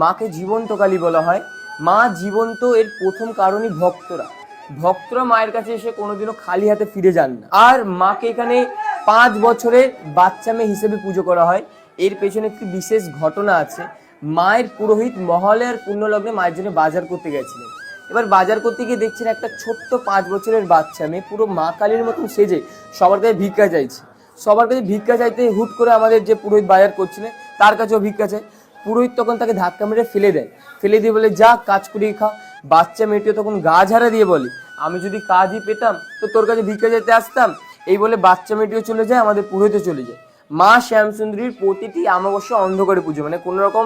মাকে জীবন্ত কালী বলা হয়। মা জীবন্ত এর প্রথম কারণই ভক্তরা মায়ের কাছে এসে কোনোদিনও খালি হাতে ফিরে যান না। আর মাকে এখানে 5 বছরের বাচ্চা মেয়ে হিসেবে পুজো করা হয়। এর পেছনে একটি বিশেষ ঘটনা আছে। মায়ের পুরোহিত মহালয়ার পুণ্যলগ্নে মায়ের জন্য বাজার করতে গেছিলেন। এবার বাজার করতে গিয়ে দেখছেন একটা ছোট্ট 5 বছরের বাচ্চা মেয়ে পুরো মা কালীর মতন সেজে সবার কাছে ভিক্ষা চাইতে হুট করে আমাদের যে পুরোহিত বাজার করছিলেন তার কাছেও ভিক্ষা চায়। পুরোহিত তখন তাকে ধাক্কা মেরে ফেলে দিয়ে বলে, যা কাজ করিয়ে খা। বাচ্চা মেয়েটিও তখন গা ঝাড়া দিয়ে বলে, আমি যদি কাজই পেতাম তো তোর কাছে ভিক্ষা চাইতে আসতাম। এই বলে বাচ্চা মেয়েটিও চলে যায়, আমাদের পুরোহিতও চলে যায়। মা শ্যামসুন্দরীর প্রতিটি অমাবস্যা অন্ধকারে পুজো, মানে কোনো রকম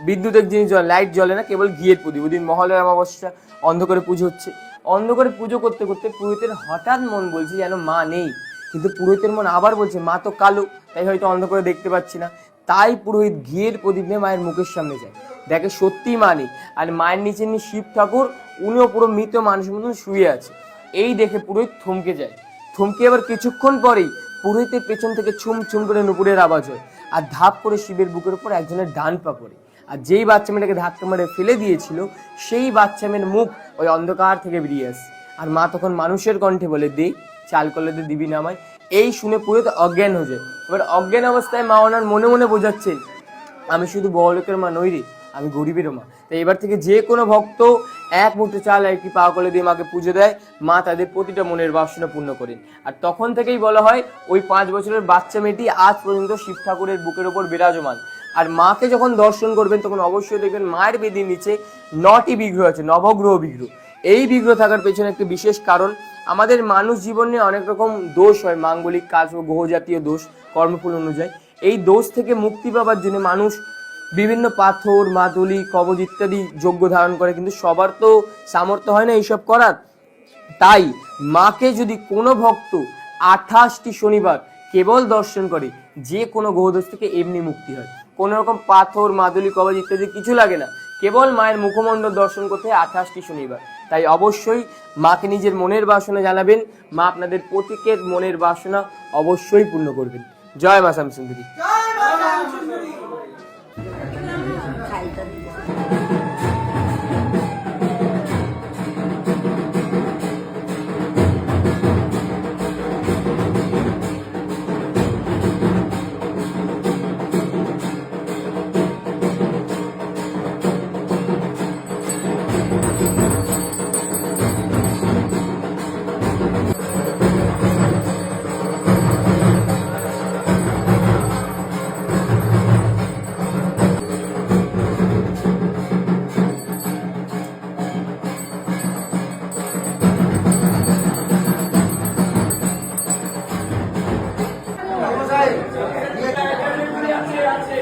বিদ্যুতের জিনিস লাইট জ্বলে না, কেবল ঘিয়ের প্রদীপ। ওদিন মহালয়ার অমাবস্যা অন্ধকারে পুজো হচ্ছে। অন্ধকারে পুজো করতে করতে পুরোহিতের হঠাৎ মন বলছে যেন মা নেই, কিন্তু পুরোহিতের মন আবার বলছে মা তো কালো, তাই হয়তো অন্ধকারে দেখতে পাচ্ছি না। তাই পুরোহিত ঘিয়ের প্রদীপ নিয়ে মায়ের মুখের সামনে যায়, দেখে সত্যিই মা নেই। আর মায়ের নিচে শিব ঠাকুর, উনিও পুরো মৃত মানুষের মতন শুয়ে আছে। এই দেখে পুরোহিত থমকে যায়। থমকে আবার কিছুক্ষণ পরেই পুরোহিতের পেছন থেকে ছুম ছুম করে নুপুরের আওয়াজ হয়, আর ধাপ করে শিবের বুকের উপর একজনের ডান পা পড়ে। আর যেই বাচ্চা মেয়েটাকে ধাক্কা মেরে ফেলে দিয়েছিল সেই বাচ্চা মেয়ের মুখ ওই অন্ধকার থেকে বেরিয়ে আসে। আর মা তখন মানুষের কণ্ঠে বলে, দে চাল কলাতে দিবি নামায়। এই শুনে পুরোহিত অজ্ঞান হয়ে যায়। এবার অজ্ঞান অবস্থায় মা ওনার মনে মনে বোঝাচ্ছেন, আমি শুধু বড়লোকের মা নই রে, আমি গরিবেরও মা। তাই এবার থেকে যে কোনো ভক্ত এক মুঠো চাল আর একটি পাওয়া কলে দিয়ে মাকে পুজো দেয়, মা তাদের প্রতিটা মনের বাসনা পূর্ণ করেন। আর তখন থেকেই বলা হয় ওই 5 বছরের বাচ্চা মেয়েটি আজ পর্যন্ত শিব ঠাকুরের বুকের ওপর বিরাজমান। আর মাকে যখন দর্শন করবেন তখন অবশ্যই দেখবেন মায়ের বেদির নিচে 9টি বিগ্রহ আছে, নবগ্রহ বিগ্রহ। এই বিগ্রহ থাকার পেছনে একটি বিশেষ কারণ, আমাদের মানুষ জীবনে অনেক রকম দোষ হয়, মাঙ্গলিক কাজ ও গ্রহজাতীয় দোষ, কর্মফল অনুযায়ী। এই দোষ থেকে মুক্তি পাওয়ার জন্য মানুষ বিভিন্ন পাথর, মাদুলি, কবচ ইত্যাদি যজ্ঞ ধারণ করে, কিন্তু সবার তো সামর্থ্য হয় না এইসব করার। তাই মাকে যদি কোনো ভক্ত 28টি শনিবার কেবল দর্শন করে, যে কোনো গ্রহদোষ থেকে এমনি মুক্তি হয়। কোনো রকম পাথর, মাদুলি, কবচ ইত্যাদি কিছু লাগে না, কেবল মায়ের মুখমণ্ডল দর্শন করতে হয় 28টি শনিবার। তাই অবশ্যই মাকে নিজের মনের বাসনা জানাবেন, মা আপনাদের প্রত্যেকের মনের বাসনা অবশ্যই পূর্ণ করবেন। জয় মা শ্যামসুন্দরী। আছে